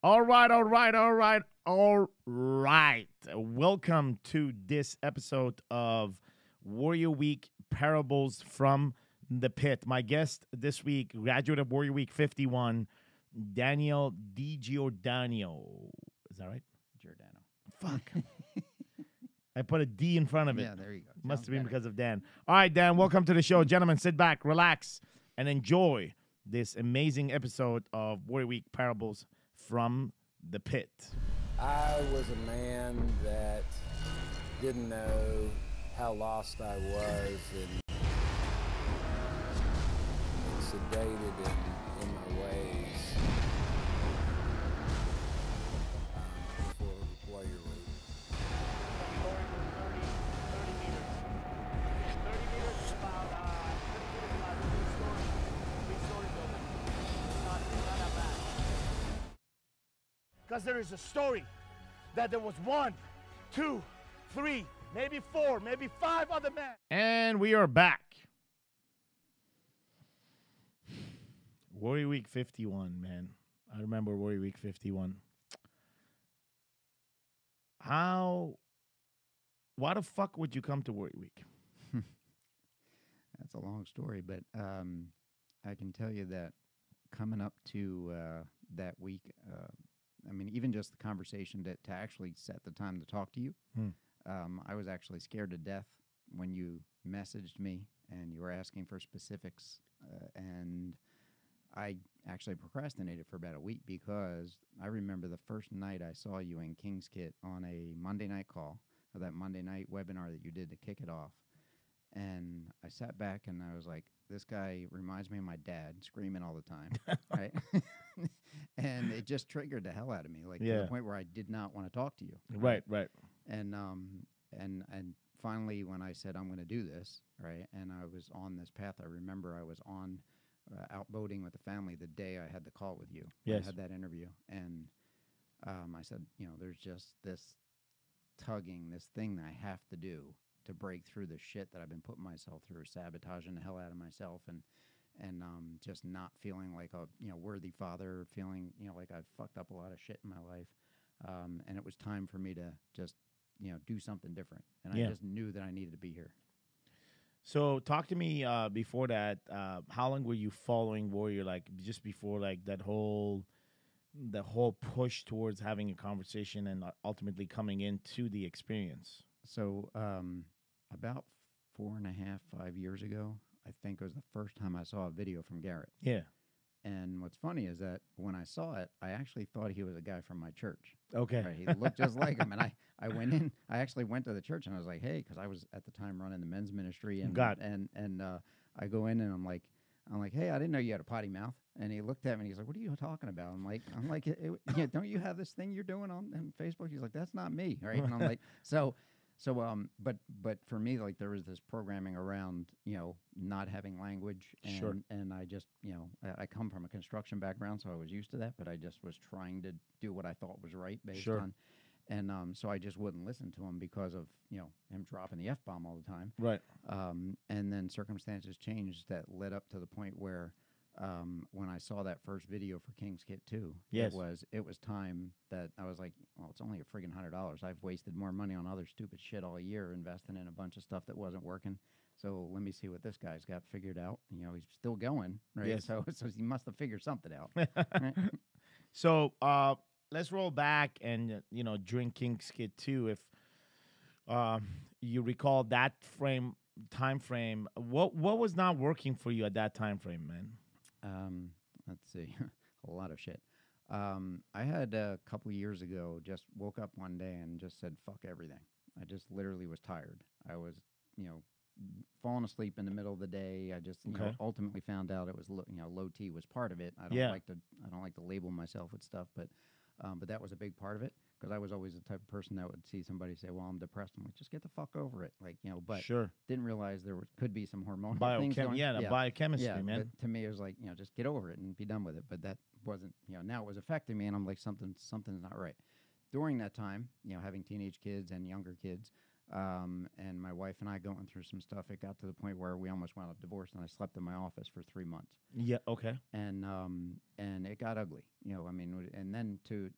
All right. Welcome to this episode of Warrior Week Parables from the Pit. My guest this week, graduate of Warrior Week 51, Daniel Giordano. Is that right? Giordano. Fuck. I put a D in front of it. Yeah, there you go. Must have been because of Dan. All right, Dan, welcome to the show. Gentlemen, sit back, relax, and enjoy this amazing episode of Warrior Week Parables from the Pit. I was a man that didn't know how lost I was and sedated in my ways before Warrior Week. Because there is a story that there was 1, 2, 3, maybe 4, maybe 5 other men. And we are back. Warrior Week 51, man. I remember Warrior Week 51. Why the fuck would you come to Warrior Week? That's a long story, but I can tell you that coming up to that week, I mean, even just the conversation to actually set the time to talk to you, I was actually scared to death when you messaged me and you were asking for specifics, and I actually procrastinated for about a week because I remember the first night I saw you in King's Kit on a Monday night call, or that Monday night webinar that you did to kick it off. And I sat back and I was like, this guy reminds me of my dad, screaming all the time, right? And it just triggered the hell out of me, like to the point where I did not want to talk to you. Right. And finally, when I said I'm going to do this, right, and I was on this path, I remember I was on out boating with the family the day I had the call with you. Yes. I had that interview, and I said, there's just this tugging, this thing that I have to do to break through the shit that I've been putting myself through, sabotaging the hell out of myself, and just not feeling like a worthy father, feeling like I've fucked up a lot of shit in my life, and it was time for me to just do something different, and I just knew that I needed to be here. So talk to me before that. How long were you following Warrior? Like just before, like the whole push towards having a conversation and ultimately coming into the experience. So about 4.5, 5 years ago, I think it was the first time I saw a video from Garrett. Yeah. And what's funny is that when I saw it, I actually thought he was a guy from my church. Okay. Right? He looked just like him. And I went in. I actually went to the church, and I was like, hey, because I was at the time running the men's ministry. And I go in, and I'm like, hey, I didn't know you had a potty mouth. And he looked at me, and he's like, what are you talking about? I'm like, don't you have this thing you're doing on Facebook? He's like, that's not me, right? And I'm like, but for me, like, there was this programming around, not having language, and and I just, I come from a construction background, so I was used to that, but I just was trying to do what I thought was right based on, and so I just wouldn't listen to him because of him dropping the F-bomb all the time, right? And then circumstances changed that led up to the point where. When I saw that first video for King's Kit 2, it was time that I was like, well, it's only a friggin' $100. I've wasted more money on other stupid shit all year investing in a bunch of stuff that wasn't working. So let me see what this guy's got figured out. He's still going, right? Yes. So he must have figured something out. Right? So let's roll back and during King's Kit 2, if you recall that time frame, what was not working for you at that time frame, man? Let's see, a lot of shit. I had a couple of years ago just woke up one day and just said, fuck everything. I just literally was tired. I was, falling asleep in the middle of the day. I just, ultimately found out it was, low T was part of it. I don't like to label myself with stuff, but that was a big part of it. Because I was always the type of person that would see somebody say, well, I'm depressed. I'm like, just get the fuck over it. Like, but didn't realize there could be some hormonal things going on. Biochemistry, man. But to me, it was like, just get over it and be done with it. But that wasn't, now it was affecting me, and I'm like, something's not right. During that time, having teenage kids and younger kids, And my wife and I going through some stuff. It got to the point where we almost wound up divorced, and I slept in my office for 3 months. Yeah. Okay. And it got ugly. I mean, and then to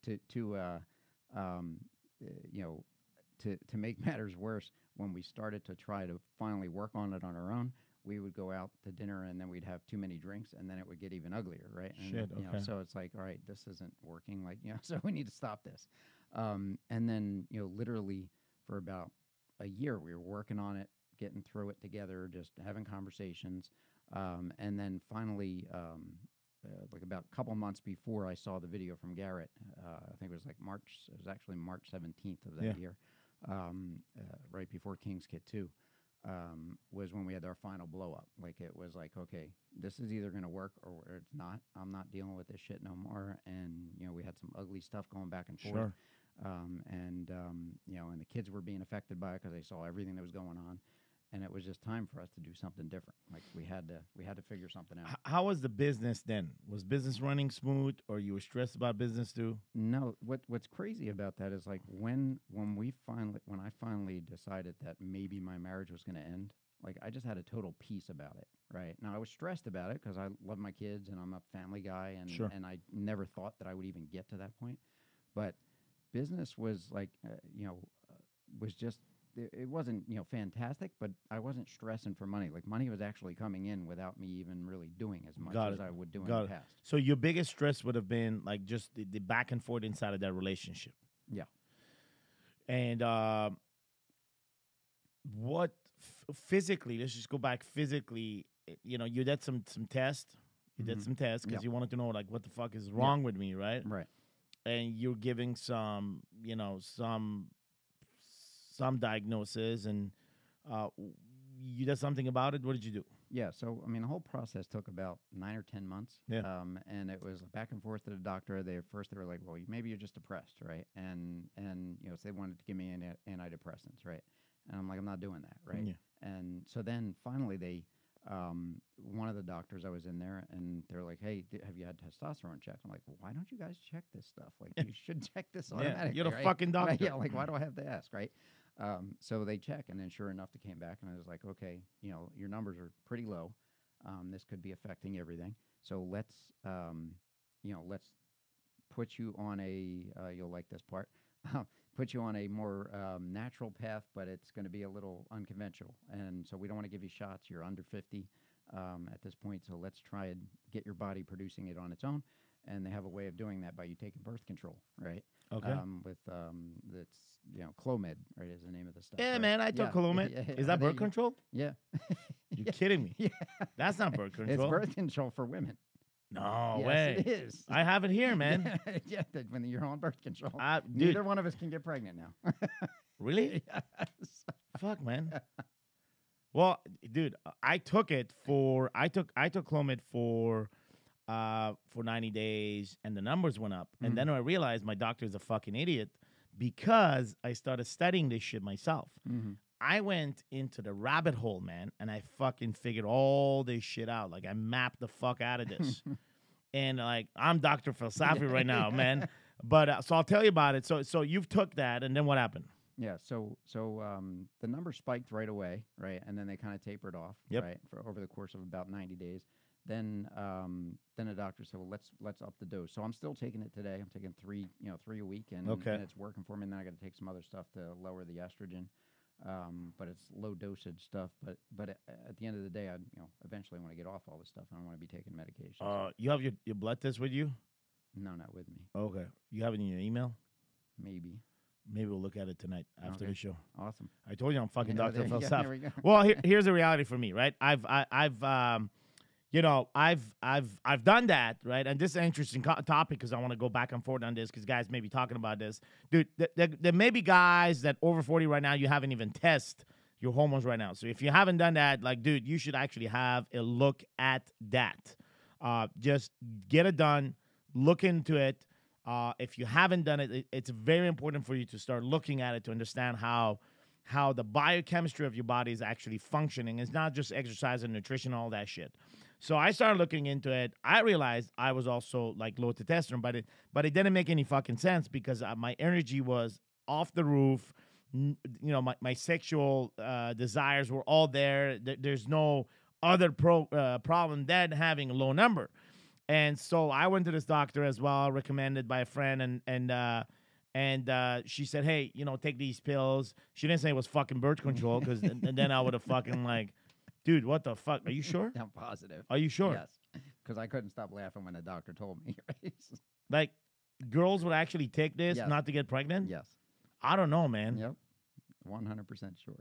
make matters worse, when we started to try to finally work on it on our own, we would go out to dinner, and then we'd have too many drinks, and then it would get even uglier, right? And, Shit, okay. So it's like, all right, this isn't working, so we need to stop this. And then, literally for about a year, we were working on it, getting through it together, just having conversations. And then finally, like about a couple months before I saw the video from Garrett, I think it was actually March 17th of that year, right before King's Kit 2. Was when we had our final blow up. Like, it was like, okay, this is either going to work or it's not. I'm not dealing with this shit no more. And, we had some ugly stuff going back and forth. Sure. And the kids were being affected by it because they saw everything that was going on. And it was just time for us to do something different. Like, we had to figure something out. How was the business then? Was business running smooth, or you were stressed about business too? No. What's crazy about that is, like, when I finally decided that maybe my marriage was going to end, like, I just had a total peace about it. Right now, I was stressed about it because I love my kids and I'm a family guy, and Sure. and I never thought that I would even get to that point. But business was like, was just. It wasn't, fantastic, but I wasn't stressing for money. Like, money was actually coming in without me even really doing as much as I would do in the past. So your biggest stress would have been, like, just the back and forth inside of that relationship. Yeah. And what physically, let's just go back physically, you did some tests. You did some tests because you wanted to know, like, what the fuck is wrong with me, right? Right. And you're giving some diagnosis, and you did something about it. What did you do? Yeah, so, I mean, the whole process took about 9 or 10 months. Yeah. And it was back and forth to the doctor. They were like, well, maybe you're just depressed, right? And so they wanted to give me antidepressants, right? And I'm like, I'm not doing that, right? Yeah. And so then finally they, one of the doctors, I was in there, and they're like, hey, have you had testosterone checked? I'm like, well, why don't you guys check this stuff? Like, you should check this automatically. You're the right? fucking doctor. Right? Yeah, like, why do I have to ask, right? So they check, and then sure enough, they came back, and I was like, okay, your numbers are pretty low. This could be affecting everything. So let's put you on you'll like this part, put you on a more natural path, but it's going to be a little unconventional. And so we don't want to give you shots. You're under 50 at this point, so let's try and get your body producing it on its own. And they have a way of doing that by you taking birth control, right? Okay. With that's Clomid, right, is the name of the stuff. Yeah, right? man, I took Clomid. Yeah. Is that birth control? Yeah. You're kidding me. Yeah. That's not birth control. It's birth control for women. No Yes, way. it is. I have it here, man. Yeah, when you're on birth control. Dude. Neither one of us can get pregnant now. Really? Yes. Fuck, man. Well, dude, I took Clomid for 90 days, and the numbers went up. And then I realized my doctor's a fucking idiot because I started studying this shit myself. I went into the rabbit hole, man, and I fucking figured all this shit out. Like, I mapped the fuck out of this. And, like, I'm Dr. Falsafi right now, man. But so I'll tell you about it. So you've took that, and then what happened? Yeah, so the number spiked right away, right, and then they kind of tapered off, right, for over the course of about 90 days. Then the doctor said, well, let's up the dose. So I'm still taking it today. I'm taking three a week, and it's working for me. And then I got to take some other stuff to lower the estrogen, but it's low dosage stuff. But at the end of the day, I eventually want to get off all this stuff, and I want to be taking medication. You have your blood test with you? No, not with me. Okay. You have it in your email? Maybe. Maybe we'll look at it tonight after the show. Awesome. I told you I'm fucking Dr. There Falsafi. we go. Well, here's the reality for me, right? I've done that, right? And this is an interesting topic because I want to go back and forth on this because guys may be talking about this. Dude, there may be guys that over 40 right now, you haven't even tested your hormones right now. So if you haven't done that, like, dude, you should actually have a look at that. Just get it done. Look into it. If you haven't done it, it's very important for you to start looking at it to understand how the biochemistry of your body is actually functioning. It's not just exercise and nutrition, all that shit. So I started looking into it. I realized I was also like low testosterone, but it didn't make any fucking sense because my energy was off the roof. my sexual desires were all there. There's no other problem than having a low number. And so I went to this doctor as well, recommended by a friend, and she said, hey, take these pills. She didn't say it was fucking birth control, because and then I would have fucking like, dude, what the fuck? Are you sure? I'm positive. Are you sure? Yes, because I couldn't stop laughing when the doctor told me. Right? Like, girls would actually take this Yes. not to get pregnant? Yes. I don't know, man. Yep. 100% sure.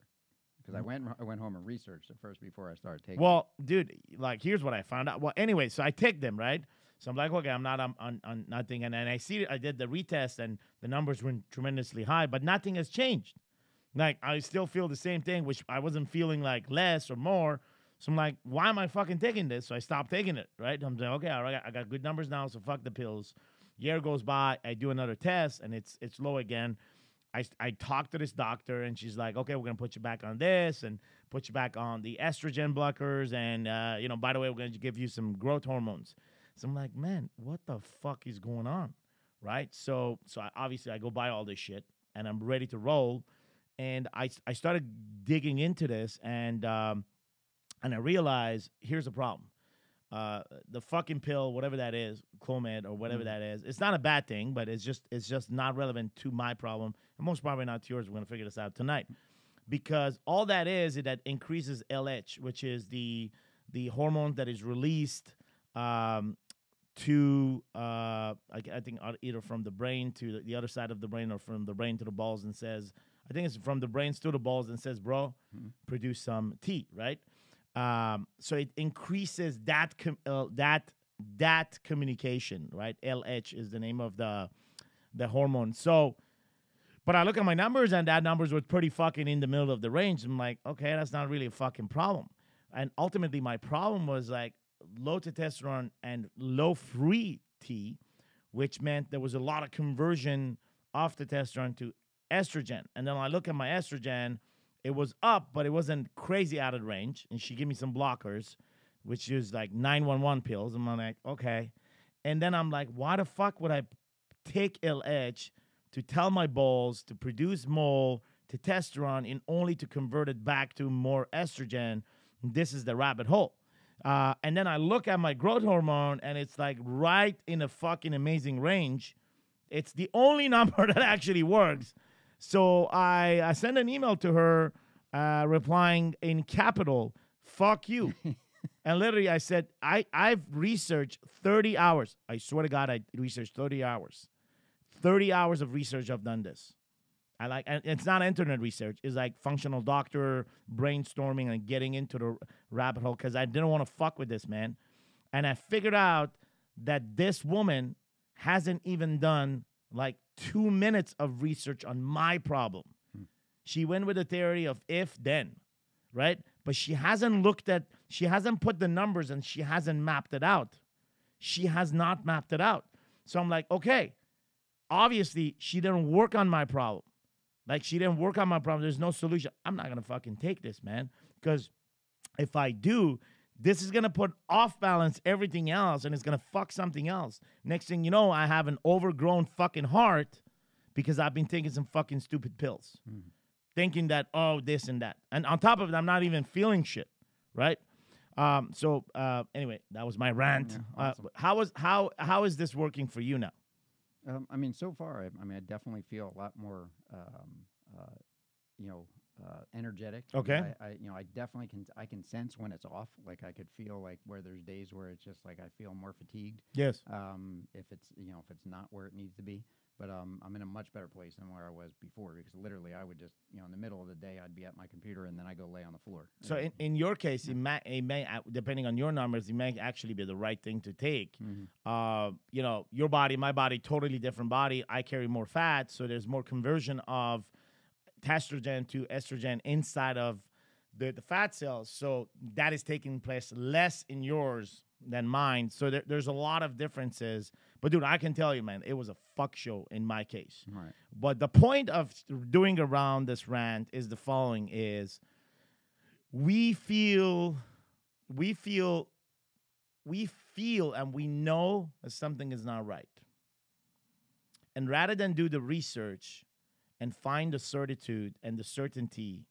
Because I went home and researched it first before I started taking. Well, dude, like, here's what I found out. Well, anyway, so I take them, right? So I'm like, okay, I'm not on nothing. And then I did the retest, and the numbers were tremendously high, but nothing has changed. Like, I still feel the same thing, which I wasn't feeling like less or more. So I'm like, why am I fucking taking this? So I stopped taking it, right? I'm like, okay, all right, I got good numbers now, so fuck the pills. Year goes by, I do another test, and it's low again. I talked to this doctor, and she's like, okay, we're going to put you back on this and put you back on the estrogen blockers. And, by the way, we're going to give you some growth hormones. So I'm like, man, what the fuck is going on? Right? So obviously I go buy all this shit, and I'm ready to roll. And I started digging into this, and I realized here's the problem. The fucking pill, whatever that is, Clomid or whatever that is, it's not a bad thing, but it's just not relevant to my problem, and most probably not to yours. We're gonna figure this out tonight, because all that is that increases LH, which is the hormone that is released to I think either from the brain to the other side of the brain, or from the brain to the balls, and says, I think it's from the brains to the balls, and says, bro, produce some T, right? So it increases that communication, right? LH is the name of the hormone. So, but I look at my numbers, and that numbers were pretty fucking in the middle of the range. I'm like, okay, that's not really a fucking problem. And ultimately, my problem was like low testosterone and low free T, which meant there was a lot of conversion of testosterone to estrogen. And then I look at my estrogen, it was up, but it wasn't crazy out of range. And she gave me some blockers, which is like 911 pills. And I'm like, okay. And then I'm like, why the fuck would I take LH to tell my balls to produce more testosterone in only to convert it back to more estrogen? This is the rabbit hole. And then I look at my growth hormone, and it's like right in a fucking amazing range. It's the only number that actually works. So I sent an email to her replying in capital, fuck you. And literally I said, I've researched 30 hours. I swear to God, I researched 30 hours. 30 hours of research I've done this. And it's not internet research. It's like functional doctor brainstorming and getting into the rabbit hole, because I didn't want to fuck with this, man. And I figured out that this woman hasn't even done like 2 minutes of research on my problem. She went with the theory of if then, right? But she hasn't put the numbers, and she hasn't mapped it out. She has not mapped it out. So I'm like, okay, obviously she didn't work on my problem. Like, she didn't work on my problem. There's no solution. I'm not going to fucking take this, man. Because if I do, this is going to put off balance everything else, and it's going to fuck something else. Next thing you know, I have an overgrown fucking heart because I've been taking some fucking stupid pills. Thinking that, oh, this and that. And on top of it, I'm not even feeling shit, right? Anyway, that was my rant. Yeah, awesome. How is this working for you now? I mean, so far, I definitely feel a lot more, energetic. Okay. I definitely can sense when it's off. Like, I could feel like where there's days where it's just like I feel more fatigued. Yes. If it's not where it needs to be. But I'm in a much better place than where I was before, because literally I would just, in the middle of the day, I'd be at my computer, and then I go lay on the floor. So in your case, it may, depending on your numbers, it may actually be the right thing to take. Your body, my body, totally different body. I carry more fat, so there's more conversion of testosterone to estrogen inside of the fat cells. So that is taking place less in yours than mine. So there's a lot of differences. But, dude, I can tell you, man, it was a fuck show in my case. Right. But the point of doing around this rant is the following is we feel and we know that something is not right. And rather than do the research and find the certitude and the certainty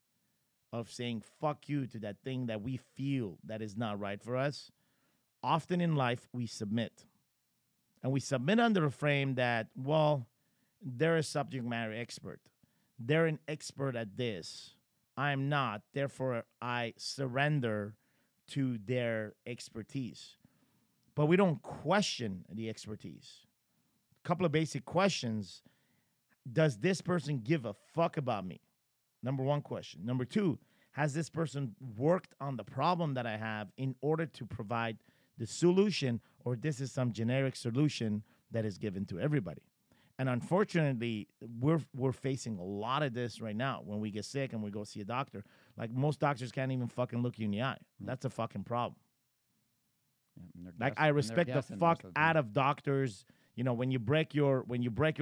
of saying fuck you to that thing that we feel that is not right for us, often in life we submit. And we submit under a frame that, well, they're a subject matter expert. They're an expert at this. I'm not. Therefore, I surrender to their expertise. But we don't question the expertise. A couple of basic questions. Does this person give a fuck about me? Number one question. Number two, has this person worked on the problem that I have in order to provide the solution, or this is some generic solution that is given to everybody? And unfortunately, we're facing a lot of this right now when we get sick and we go see a doctor. Like, most doctors can't even fucking look you in the eye. That's a fucking problem. Yeah, like, I respect the fuck out of doctors. You know, when you break your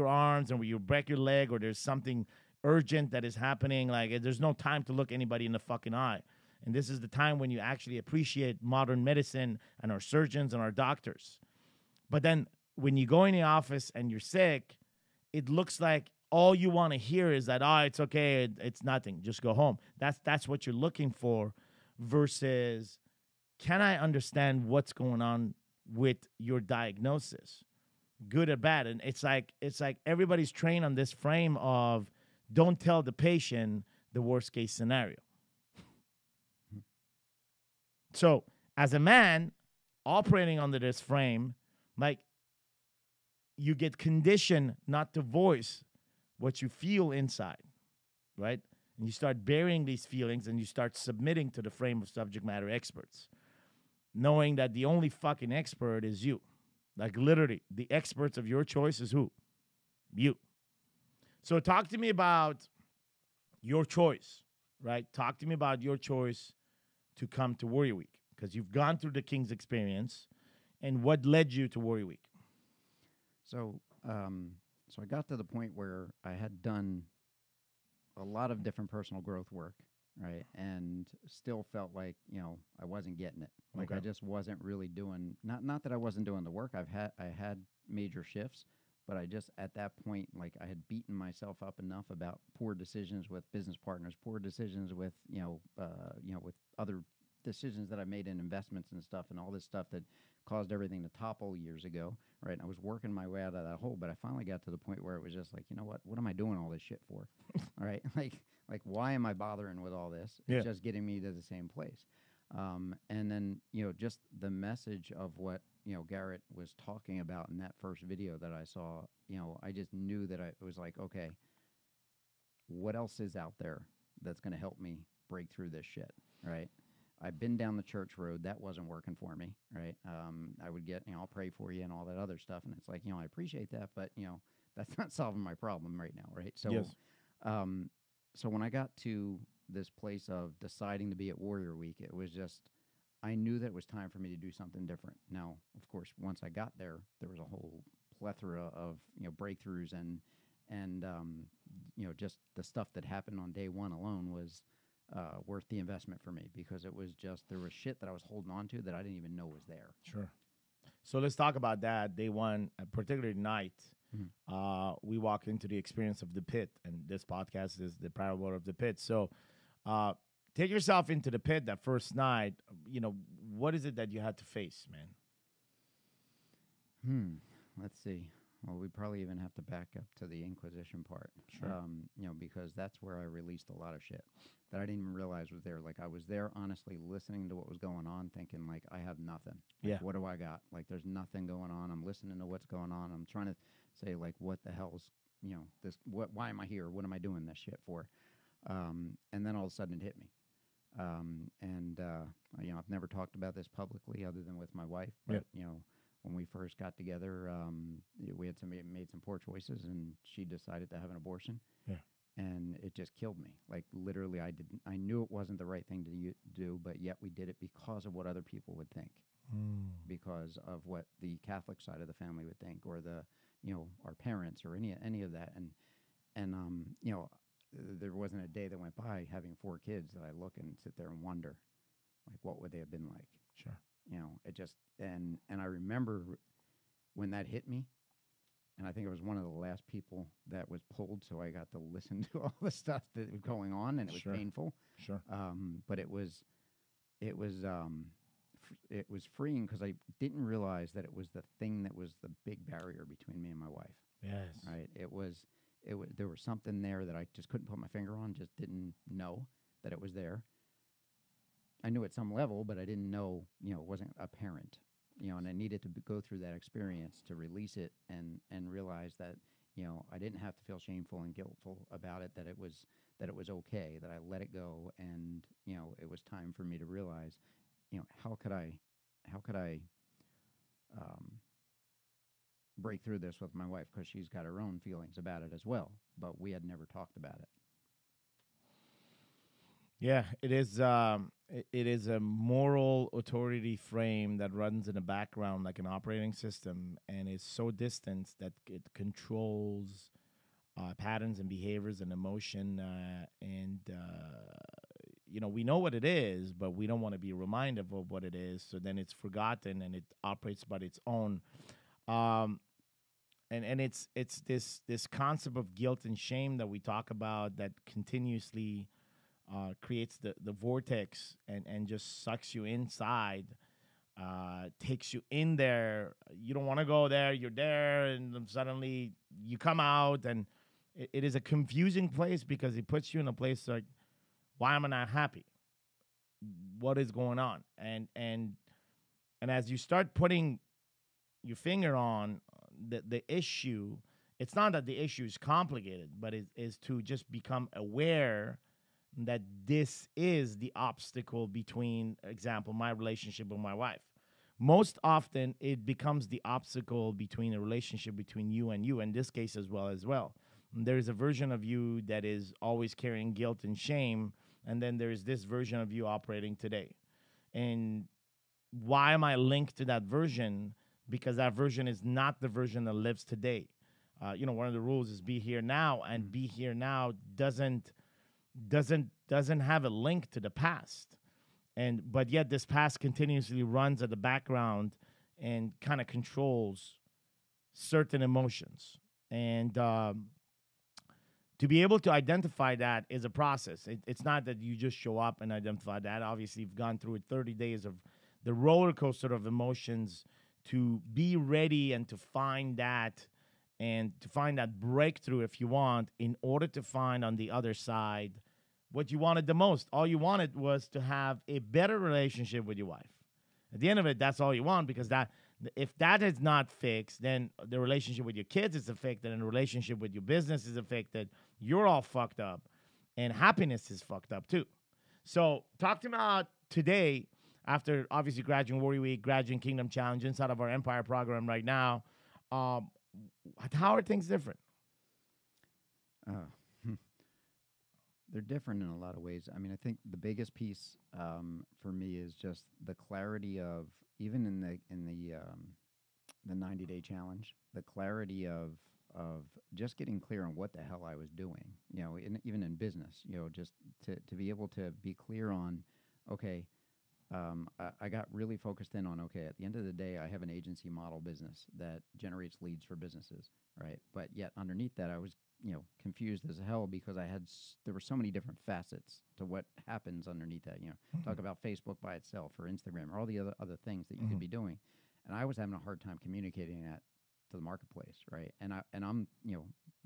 arms and when you break your leg, or there's something urgent that is happening, like, there's no time to look anybody in the fucking eye. And this is the time when you actually appreciate modern medicine and our surgeons and our doctors. But then when you go in the office and you're sick, it looks like all you want to hear is that, oh, it's okay, it's nothing, just go home. That's what you're looking for, versus, can I understand what's going on with your diagnosis, good or bad? And it's like everybody's trained on this frame of, don't tell the patient the worst case scenario. So as a man operating under this frame, like, you get conditioned not to voice what you feel inside, right? And you start burying these feelings and you start submitting to the frame of subject matter experts, knowing that the only fucking expert is you. Like, literally, the experts of your choice is who? You. So talk to me about your choice, right? Talk to me about your choice to come to Warrior Week, because you've gone through the King's experience, and what led you to Warrior Week? So I got to the point where I had done a lot of different personal growth work, right? And still felt like, I wasn't getting it. Like, Okay. I just wasn't really doing, not that I wasn't doing the work. I had major shifts, but I just, at that point, like, I had beaten myself up enough about poor decisions with business partners, poor decisions with, with other decisions that I made in investments and stuff, and all this stuff that caused everything to topple years ago, right? And I was working my way out of that hole, but I finally got to the point where it was just like, you know what am I doing all this shit for? All right, like why am I bothering with all this? It's just getting me to the same place. And then, just the message of what, Garrett was talking about in that first video that I saw, I just knew that it was like, okay, what else is out there that's going to help me break through this shit, right? I've been down the church road. That wasn't working for me, right? I would get, I'll pray for you and all that other stuff. And it's like, I appreciate that, but, that's not solving my problem right now, right? So, Yes. So when I got to this place of deciding to be at Warrior Week, it was just, I knew that it was time for me to do something different. Now, of course, once I got there, there was a whole plethora of, breakthroughs and just the stuff that happened on day one alone was worth the investment for me, because it was just, there was shit that I was holding on to that I didn't even know was there. Sure. So let's talk about that. Day one, particularly night, we walk into the experience of the pit, and this podcast is the parable of the pit. So take yourself into the pit that first night. What is it that you had to face, man? Let's see. Well, we probably even have to back up to the Inquisition part. Sure. Because that's where I released a lot of shit that I didn't even realize was there. Like, I was there honestly listening to what was going on, thinking, like, I have nothing. Like, Yeah. what do I got? Like, there's nothing going on. I'm listening to what's going on. I'm trying to say, like, what the hell's, this, why am I here? What am I doing this shit for? And then all of a sudden it hit me. I've never talked about this publicly other than with my wife, but, when we first got together, we had made some poor choices, and she decided to have an abortion. Yeah. And it just killed me. Like, literally, I knew it wasn't the right thing to do, but yet we did it because of what other people would think, because of what the Catholic side of the family would think, or our parents, or any of that. And there wasn't a day that went by having 4 kids that I look and sit there and wonder, like, what would they have been like? Sure. It just, and I remember when that hit me, and I think I was one of the last people that was pulled, so I got to listen to all the stuff that was going on, and it was Sure. painful. Sure. But it was freeing because I didn't realize that it was the thing that was the big barrier between me and my wife. Yes. Right? It was there was something there that I just couldn't put my finger on, just didn't know that it was there. I knew at some level, but I didn't know, it wasn't apparent, and I needed to go through that experience to release it and realize that, I didn't have to feel shameful and guiltful about it, that it was okay, that I let it go. And, it was time for me to realize, how could I break through this with my wife, because she's got her own feelings about it as well, but we had never talked about it. Yeah, it is. It is a moral authority frame that runs in the background like an operating system, and is so distant that it controls patterns and behaviors and emotion. We know what it is, but we don't want to be reminded of what it is. So then it's forgotten, and it operates by its own. And it's this concept of guilt and shame that we talk about that continuously creates the vortex and just sucks you inside, takes you in there. You don't want to go there. You're there, and then suddenly you come out, and it is a confusing place because it puts you in a place like, why am I not happy? What is going on? And as you start putting your finger on the issue, it's not that the issue is complicated, but it is to just become aware that this is the obstacle between, example, my relationship with my wife. Most often, it becomes the obstacle between a relationship between you and you, in this case as well. There's a version of you that is always carrying guilt and shame, and then there's this version of you operating today. And why am I linked to that version? Because that version is not the version that lives today. One of the rules is be here now, and be here now doesn't have a link to the past. But yet this past continuously runs at the background and kind of controls certain emotions. And to be able to identify that is a process. It's not that you just show up and identify that. Obviously, you've gone through 30 days of the roller coaster of emotions to be ready and to find that, and to find that breakthrough, if you want, in order to find on the other side what you wanted the most. All you wanted was to have a better relationship with your wife. At the end of it, that's all you want, because if that is not fixed, then the relationship with your kids is affected, and the relationship with your business is affected. You're all fucked up, and happiness is fucked up too. So talk to me about today, after obviously graduating Warrior Week, graduating Kingdom Challenge, inside of our Empire program right now. How are things different? They're different in a lot of ways. I mean, I think the biggest piece for me is just the clarity of, even in the 90-day challenge, the clarity of just getting clear on what the hell I was doing. Even in business, just to be able to be clear on, okay. I got really focused in on, okay, at the end of the day, I have an agency model business that generates leads for businesses, right? But yet underneath that, I was, confused as hell, because there were so many different facets to what happens underneath that, talk about Facebook by itself, or Instagram, or all the other things that you could be doing. And I was having a hard time communicating that to the marketplace, right? And I'm,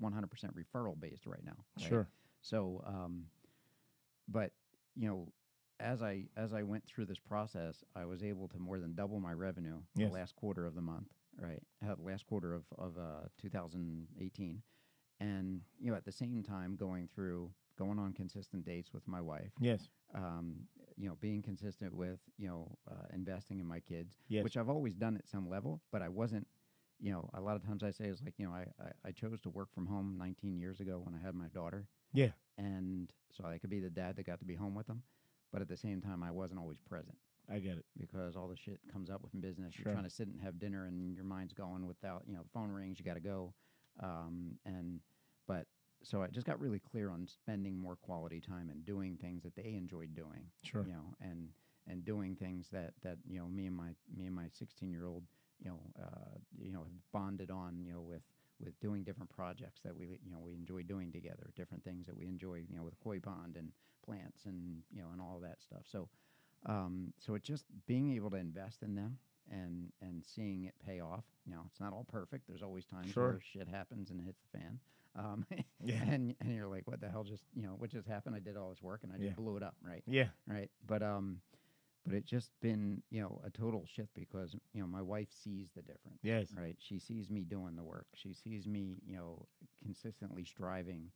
100% referral based right now. Right? Sure. So, but, as I went through this process, I was able to more than double my revenue the last quarter of the month, right? Last quarter of 2018. And, at the same time going on consistent dates with my wife. Yes. Being consistent with, investing in my kids, yes. which I've always done at some level, but I wasn't, a lot of times I say it's like, I chose to work from home 19 years ago when I had my daughter. Yeah. And so I could be the dad that got to be home with them. But at the same time, I wasn't always present. I get it. Because all the shit comes up with business. Sure. You're trying to sit and have dinner, and your mind's going without, the phone rings, you got to go. So I just got really clear on spending more quality time and doing things that they enjoyed doing. Sure. And doing things that me and my 16-year-old, have bonded on, with doing different projects that we enjoy doing together, different things that we enjoy, with koi pond and plants and and all that stuff. So so it's just being able to invest in them and seeing it pay off. It's not all perfect. There's always times where shit happens and it hits the fan. And you're like, what the hell what just happened? I did all this work and I just blew it up, right? Yeah. Right. But it's just been, a total shift because, my wife sees the difference. Yes. Right. She sees me doing the work. She sees me, consistently striving.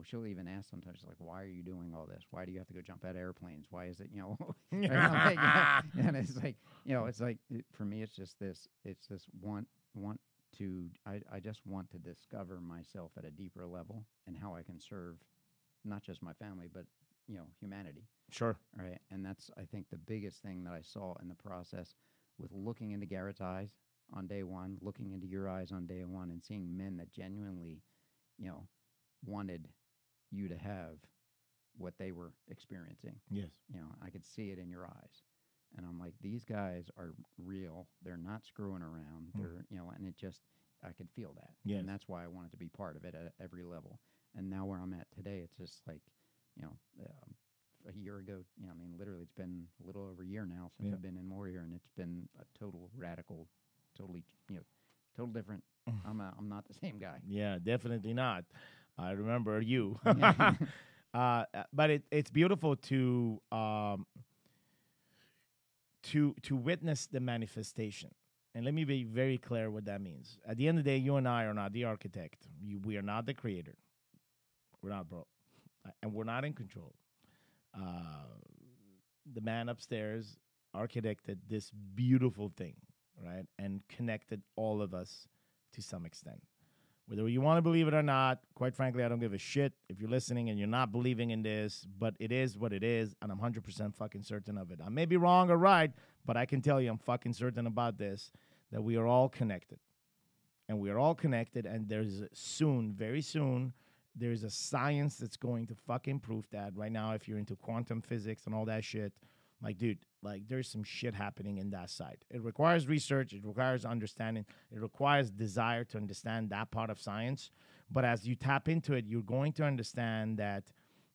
She'll even ask sometimes, like, why are you doing all this? Why do you have to go jump out of airplanes? Why is it, and it's like, for me, it's just this want to, I just want to discover myself at a deeper level and how I can serve not just my family, but, humanity. Sure. Right. And that's, I think, the biggest thing that I saw in the process with looking into Garrett's eyes on day one, looking into your eyes on day one, and seeing men that genuinely, wanted you to have what they were experiencing. Yes. I could see it in your eyes. And I'm like, these guys are real. They're not screwing around. They're, and it just, I could feel that. Yes. And that's why I wanted to be part of it at every level. And now where I'm at today, it's just like, a year ago, literally it's been a little over a year now since I've been in Warrior, and it's been a total radical, totally, total different. I'm not the same guy. Yeah, definitely not. I remember you. But it's beautiful to witness the manifestation. And let me be very clear what that means. At the end of the day, you and I are not the architect. We are not the creator. We're not, bro. And we're not in control. The man upstairs architected this beautiful thing, right? And connected all of us to some extent. Whether you want to believe it or not, quite frankly, I don't give a shit if you're listening and you're not believing in this, but it is what it is, and I'm 100% fucking certain of it. I may be wrong or right, but I can tell you I'm fucking certain about this, that we are all connected. And we are all connected, and there's soon, very soon, there's a science that's going to fucking prove that. Right now, if you're into quantum physics and all that shit, like, dude, like, there's some shit happening in that side. It requires research. It requires understanding. It requires desire to understand that part of science. But as you tap into it, you're going to understand that,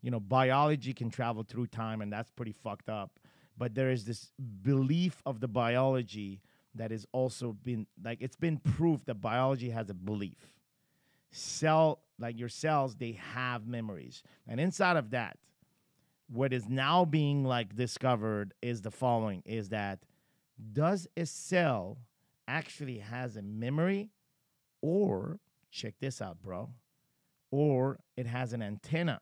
biology can travel through time, and that's pretty fucked up. But there is this belief of the biology that is also been, like, it's been proved that biology has a belief. Your cells, they have memories. And inside of that, what is now being discovered is the following, is that does a cell actually has a memory, or check this out, bro, or it has an antenna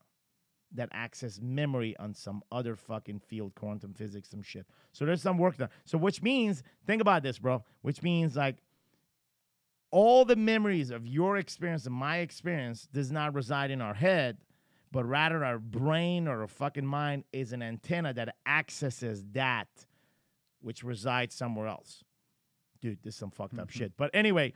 that access memory on some other fucking field, quantum physics, some shit. So there's some work done. So which means, think about this, bro, which means all the memories of your experience and my experience does not reside in our head, but rather our brain or our fucking mind is an antenna that accesses that which resides somewhere else. Dude, this is some fucked up shit. But anyway,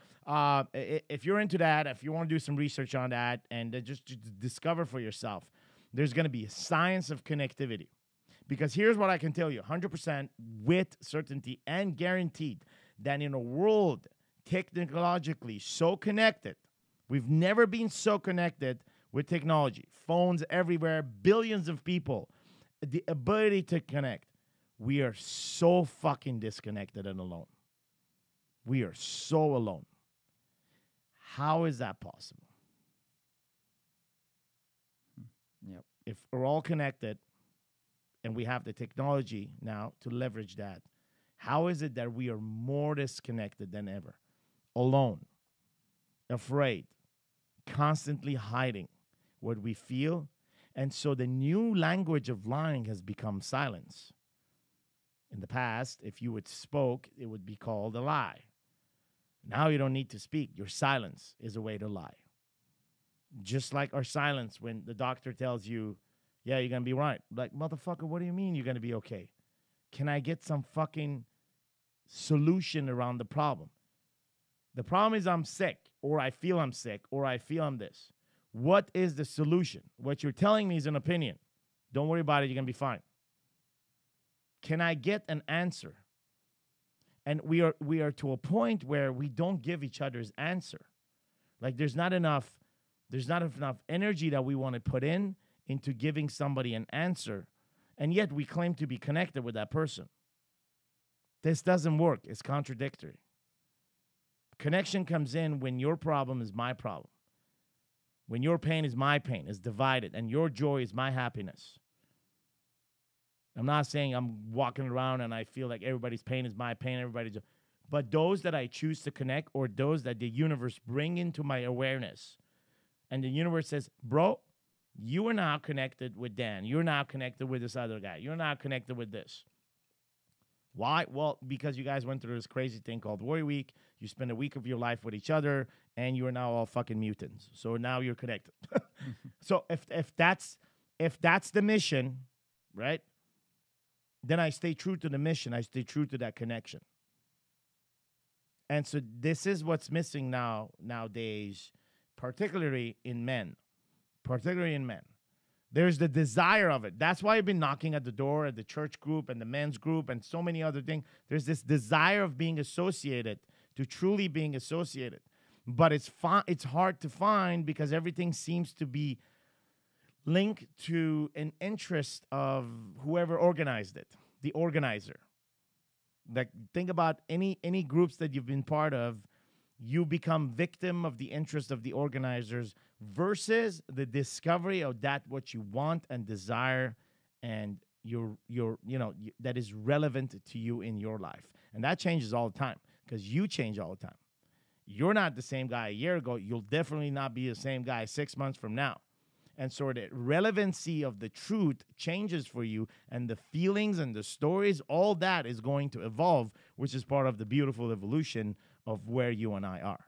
if you're into that, if you want to do some research on that and just discover for yourself, there's going to be a science of connectivity. Because here's what I can tell you, 100% with certainty and guaranteed, that in a world technologically so connected, we've never been so connected with technology, phones everywhere, billions of people, the ability to connect. We are so fucking disconnected and alone. We are so alone. How is that possible? Yep. If we're all connected and we have the technology now to leverage that, how is it that we are more disconnected than ever? Alone, afraid, constantly hiding what we feel. And so the new language of lying has become silence. In the past, if you had spoke, it would be called a lie. Now you don't need to speak. Your silence is a way to lie. Just like our silence when the doctor tells you, yeah, you're going to be right. Like, motherfucker, what do you mean you're going to be okay? Can I get some fucking solution around the problem? The problem is I'm sick, or I feel I'm sick, or I feel I'm this. What is the solution? What you're telling me is an opinion. Don't worry about it. You're going to be fine. Can I get an answer? And we are to a point where we don't give each other's answer, Like there's not enough energy that we want to put into giving somebody an answer, and yet we claim to be connected with that person. This doesn't work. It's contradictory. Connection comes in when your problem is my problem. When your pain is my pain, is divided, and your joy is my happiness. I'm not saying I'm walking around and I feel like everybody's pain is my pain, but those that I choose to connect, or those that the universe bring into my awareness, and the universe says, bro, you are now connected with Dan. You're now connected with this other guy. You're now connected with this. Why? Well, because you guys went through this crazy thing called Warrior Week. You spend a week of your life with each other, and you are now all fucking mutants. So now you're connected. So if that's the mission, right? Then I stay true to the mission. I stay true to that connection. And so this is what's missing nowadays, particularly in men. There's the desire of it. That's why I've been knocking at the door at the church group and the men's group and so many other things. There's this desire of being associated, to truly being associated. But it's hard to find because everything seems to be linked to an interest of whoever organized it, the organizer. Like, think about any groups that you've been part of. You become victim of the interest of the organizers versus the discovery of that what you want and desire, and that is relevant to you in your life. And that changes all the time because you change all the time. You're not the same guy a year ago. You'll definitely not be the same guy 6 months from now. And so the relevancy of the truth changes for you, and the feelings and the stories, all that is going to evolve, which is part of the beautiful evolution of where you and I are.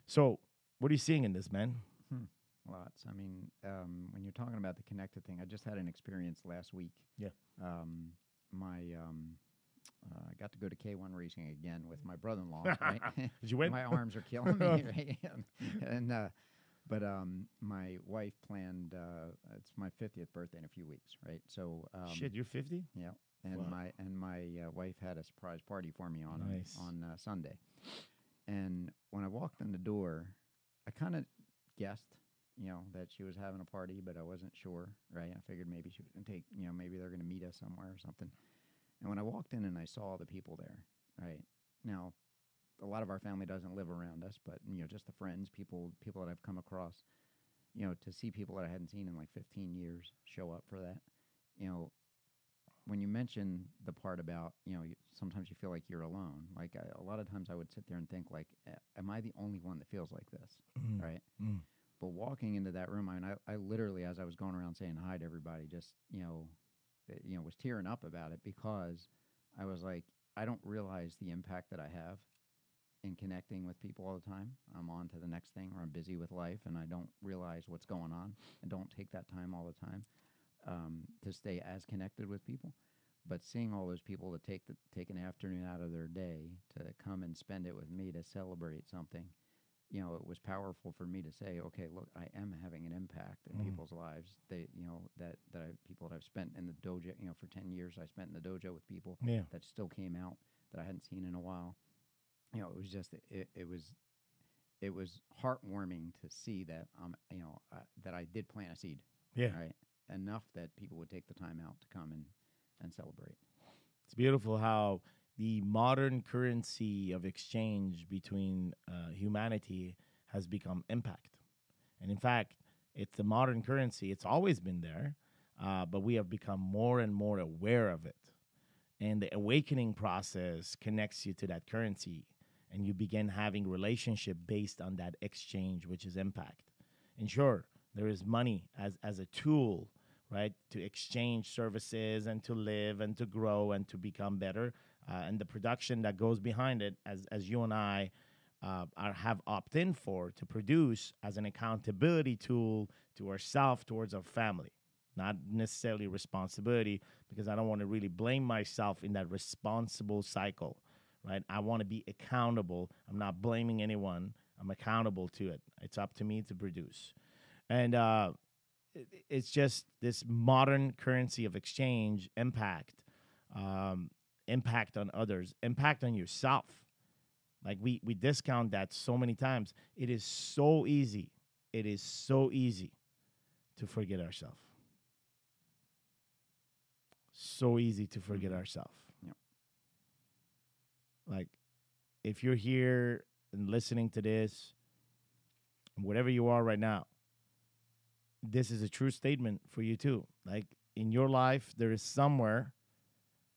So what are you seeing in this, man? Lots. I mean, when you're talking about the connected thing, I just had an experience last week. Yeah. I got to go to K1 racing again with my brother-in-law. Right? Did you win? My arms are killing me. Right? But my wife planned. It's my 50th birthday in a few weeks, right? So shit, you're 50? Yeah. And wow. my wife had a surprise party for me on Sunday. And when I walked in the door, I kind of guessed, that she was having a party, but I wasn't sure, right? I figured maybe she was going to take, maybe they're going to meet us somewhere or something. And when I walked in and I saw the people there, right? Now, a lot of our family doesn't live around us, but, just the friends, people that I've come across, to see people that I hadn't seen in like 15 years show up for that, when you mention the part about, sometimes you feel like you're alone. Like a lot of times I would sit there and think like, am I the only one that feels like this, right? Mm. But walking into that room, I literally, as I was going around saying hi to everybody, just, was tearing up about it because I was like, I don't realize the impact that I have in connecting with people all the time. I'm on to the next thing, or I'm busy with life, and I don't realize what's going on and don't take that time all the time to stay as connected with people. But seeing all those people that take an afternoon out of their day to come and spend it with me to celebrate something, it was powerful for me to say, okay, look, I am having an impact in people's lives. They, people that I've spent in the dojo, for 10 years, I spent in the dojo with people that still came out that I hadn't seen in a while. It was just, it was heartwarming to see that, that I did plant a seed. Yeah. Right. Enough that people would take the time out to come and celebrate. It's beautiful how the modern currency of exchange between humanity has become impact. And in fact, it's the modern currency. It's always been there, but we have become more and more aware of it. And the awakening process connects you to that currency, and you begin having relationship based on that exchange, which is impact. And sure, there is money as a tool, right, to exchange services and to live and to grow and to become better. And the production that goes behind it, as you and I have opted in for to produce as an accountability tool to ourselves, towards our family. Not necessarily responsibility, because I don't want to really blame myself in that responsible cycle, right? I want to be accountable. I'm not blaming anyone. I'm accountable to it. It's up to me to produce. And it's just this modern currency of exchange, impact on others, impact on yourself. Like we discount that so many times. It is so easy. It is so easy to forget ourselves. So easy to forget ourselves. Yep. Like, if you're here and listening to this, whatever you are right now, this is a true statement for you too. Like, in your life, there is somewhere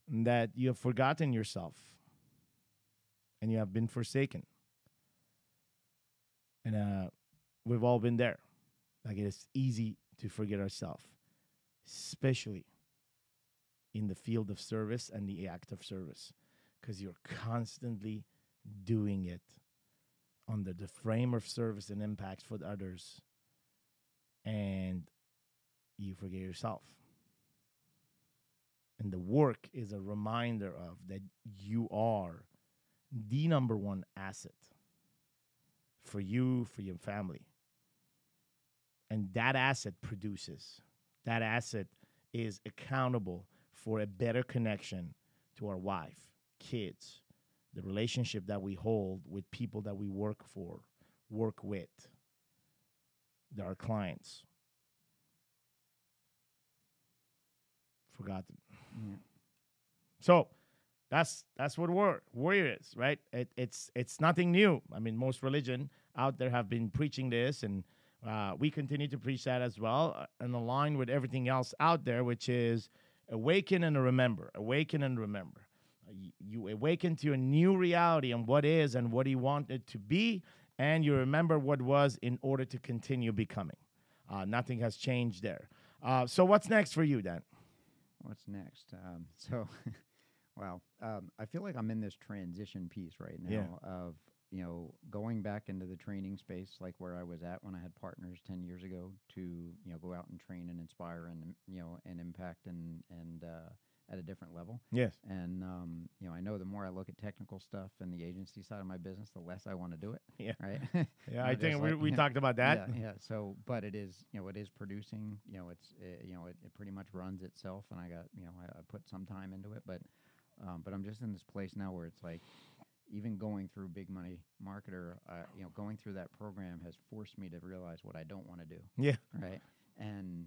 that you have forgotten yourself and you have been forsaken. And we've all been there. Like, it is easy to forget ourselves, especially in the field of service and the act of service, because you're constantly doing it under the frame of service and impact for the others, and you forget yourself. And the work is a reminder of that you are the number one asset for you, for your family. And that asset produces. That asset is accountable for a better connection to our wife, kids, the relationship that we hold with people that we work for, work with, our clients. Forgotten. Yeah. So that's what warrior is, right? It's nothing new. I mean, most religion out there have been preaching this, and we continue to preach that as well, and align with everything else out there, which is awaken and remember. Awaken and remember. You awaken to a new reality and what is and what you want it to be, and you remember what was in order to continue becoming. Nothing has changed there. So what's next for you, Dan? What's next? I feel like I'm in this transition piece right now of, going back into the training space, like where I was at when I had partners 10 years ago, to, go out and train and inspire and, and impact and at a different level. Yes. And, I know the more I look at technical stuff and the agency side of my business, the less I want to do it. Yeah. Right. Yeah. I think we talked about that. Yeah. So, but it is, it is producing, it pretty much runs itself, and I got, I put some time into it, but I'm just in this place now where it's like, even going through Big Money Marketer, going through that program has forced me to realize what I don't want to do. Yeah. Right. And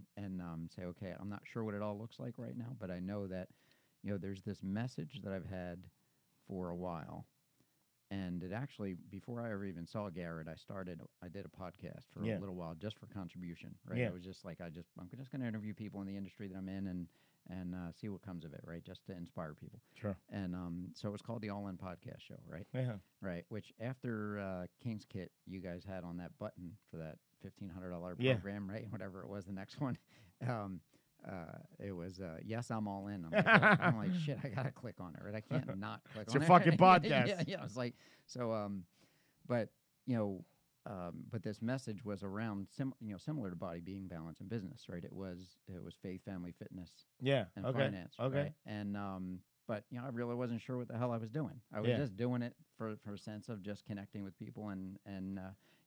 say, okay, I'm not sure what it all looks like right now, but I know that, there's this message that I've had for a while. And it actually, before I ever even saw Garrett, I did a podcast for a little while just for contribution, right? Yeah. I was just like, I'm just going to interview people in the industry that I'm in and see what comes of it, right? Just to inspire people. Sure. And so it was called the All In Podcast Show, right? Yeah. Right, which after King's Kit, you guys had on that button for that $1,500 Yeah. program, right? Whatever it was, the next one. It was, yes, I'm all in. I'm like, shit, I got to click on it, right? I can't not click on it. It's your fucking podcast. Yeah, it's like, so, but this message was around, similar to body, being, balance, and business, right? It was faith, family, fitness, Yeah. and Okay. finance, Okay. right? And, but, I really wasn't sure what the hell I was doing. I was just doing it for a sense of just connecting with people and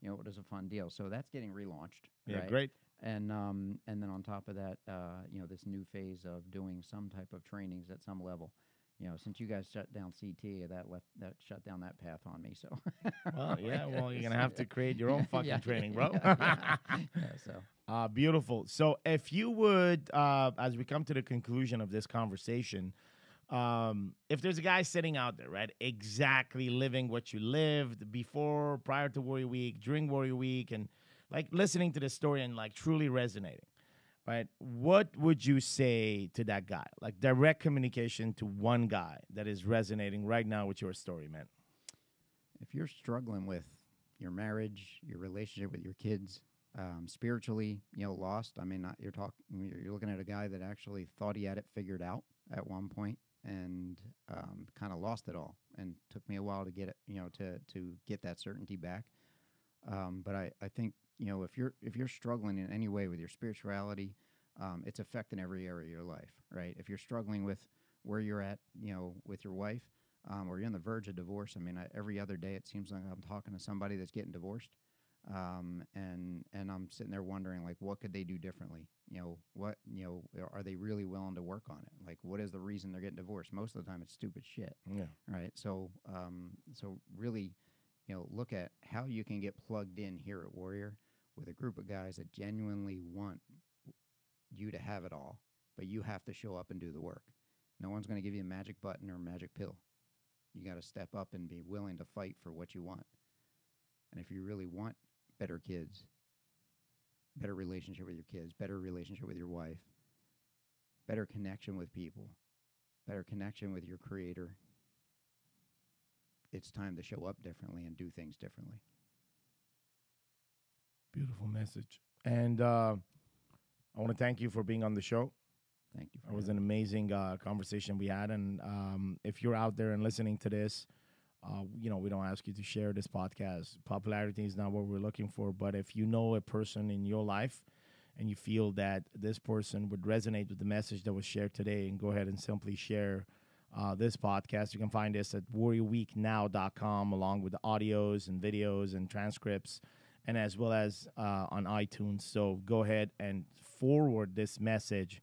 it was a fun deal. So that's getting relaunched. Yeah. Right? Great. And then on top of that, this new phase of doing some type of trainings at some level. Since you guys shut down CT, that shut down that path on me. So. Well, yeah. Well, you're gonna have to create your own fucking training, bro. So. Beautiful. So, if you would, as we come to the conclusion of this conversation, if there's a guy sitting out there, right, exactly living what you lived before, prior to Warrior Week, during Warrior Week, and like listening to the story and like truly resonating, right? What would you say to that guy? Like direct communication to one guy that is resonating right now with your story, man. If you're struggling with your marriage, your relationship with your kids, spiritually, lost. I mean, you're looking at a guy that actually thought he had it figured out at one point and kind of lost it all, and took me a while to get it, to get that certainty back. But I think, if you're struggling in any way with your spirituality, it's affecting every area of your life, right? If you're struggling with where you're at, with your wife, or you're on the verge of divorce. I mean, every other day it seems like I'm talking to somebody that's getting divorced. And I'm sitting there wondering, like, what could they do differently? Are they really willing to work on it? Like, what is the reason they're getting divorced? Most of the time, it's stupid shit. Yeah. Right. So really, look at how you can get plugged in here at Warrior with a group of guys that genuinely want you to have it all, but you have to show up and do the work. No one's going to give you a magic button or a magic pill. You got to step up and be willing to fight for what you want. And if you really want better kids, better relationship with your kids, better relationship with your wife, better connection with people, better connection with your creator, it's time to show up differently and do things differently. Beautiful message. And I want to thank you for being on the show. Thank you. It was an amazing conversation we had. And if you're out there and listening to this, we don't ask you to share this podcast. Popularity is not what we're looking for. But if you know a person in your life and you feel that this person would resonate with the message that was shared today, and go ahead and simply share this podcast. You can find us at warriorweeknow.com, along with the audios and videos and transcripts, and as well as on iTunes. So go ahead and forward this message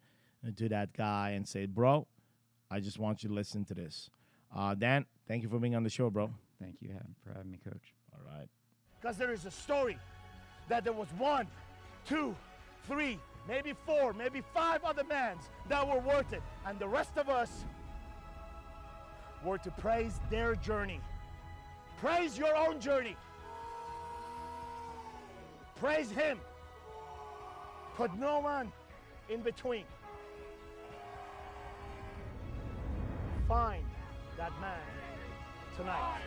to that guy and say, bro, I just want you to listen to this. Dan, thank you for being on the show, bro. Thank you for having me, Coach. All right. Because there is a story that there was 1, 2, 3, maybe 4, maybe 5 other men that were worth it. And the rest of us were to praise their journey. Praise your own journey. Praise him. Put no one in between. Find that man tonight.